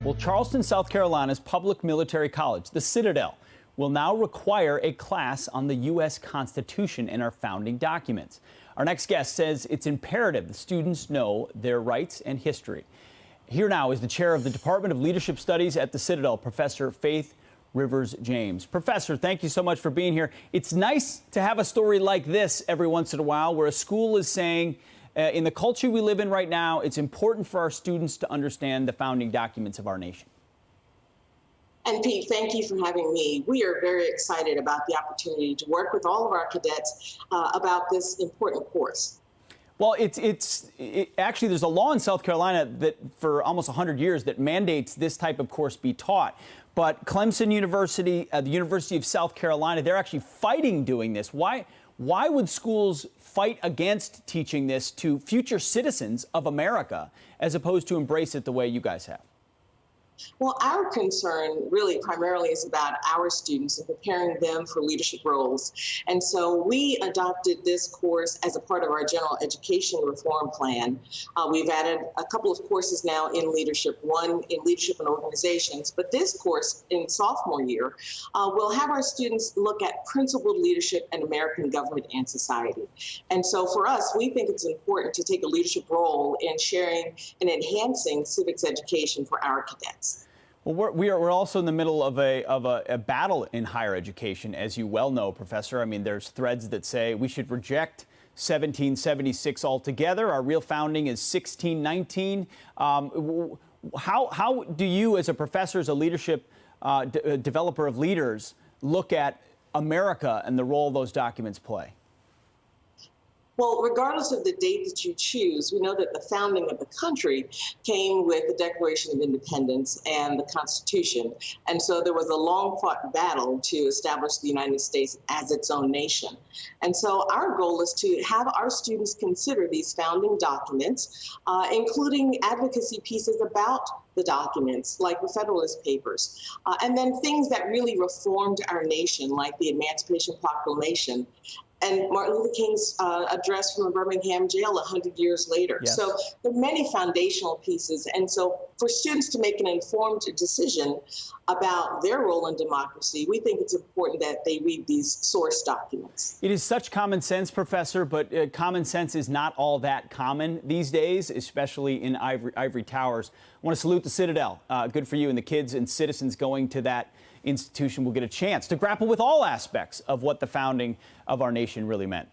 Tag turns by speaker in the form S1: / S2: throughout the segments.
S1: Well, Charleston, South Carolina's public military college, the Citadel, will now require a class on the U.S. Constitution and our founding documents. Our next guest says it's imperative the students know their rights and history. Here now is the chair of the Department of Leadership Studies at the Citadel, Professor Faith Rivers James. Professor, thank you so much for being here. It's nice to have a story like this every once in a while where a school is saying, in the culture we live in right now, it's important for our students to understand the founding documents of our nation.
S2: And Pete, thank you for having me. We are very excited about the opportunity to work with all of our cadets about this important course.
S1: Well, actually, there's a law in South Carolina that for almost 100 years that mandates this type of course be taught. But Clemson University, the University of South Carolina, they're actually fighting doing this. Why would schools fight against teaching this to future citizens of America as opposed to embrace it the way you guys have?
S2: Well, our concern really primarily is about our students and preparing them for leadership roles. And so we adopted this course as a part of our general education reform plan. We've added a couple of courses now in leadership, one in leadership and organizations, but this course in sophomore year will have our students look at principled leadership in American government and society. And so for us, we think it's important to take a leadership role in sharing and enhancing civics education for our cadets.
S1: Well, we're also in the middle of a battle in higher education, as you well know, Professor. I mean, there's threads that say we should reject 1776 altogether. Our real founding is 1619. How do you, as a professor, as a leadership developer of leaders, look at America and the role those documents play?
S2: Well, regardless of the date that you choose, we know that the founding of the country came with the Declaration of Independence and the Constitution. And so there was a long-fought battle to establish the United States as its own nation. And so our goal is to have our students consider these founding documents, including advocacy pieces about the documents, like the Federalist Papers, and then things that really reformed our nation, like the Emancipation Proclamation, and Martin Luther King's address from the Birmingham jail 100 years later.
S1: Yes.
S2: So there are many foundational pieces. And so for students to make an informed decision about their role in democracy, we think it's important that they read these source documents.
S1: It is such common sense, Professor, but common sense is not all that common these days, especially in ivory towers. I want to salute the Citadel. Good for you, and the kids and citizens going to that institution will get a chance to grapple with all aspects of what the founding of our nation really meant.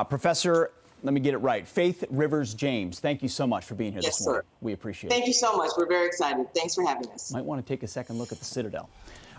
S1: Professor, let me get it right, Faith Rivers James, thank you so much for being here this morning.
S2: Sir.
S1: We appreciate it.
S2: Thank you so much. We're very excited. Thanks for having us.
S1: Might want to take a second look at the Citadel.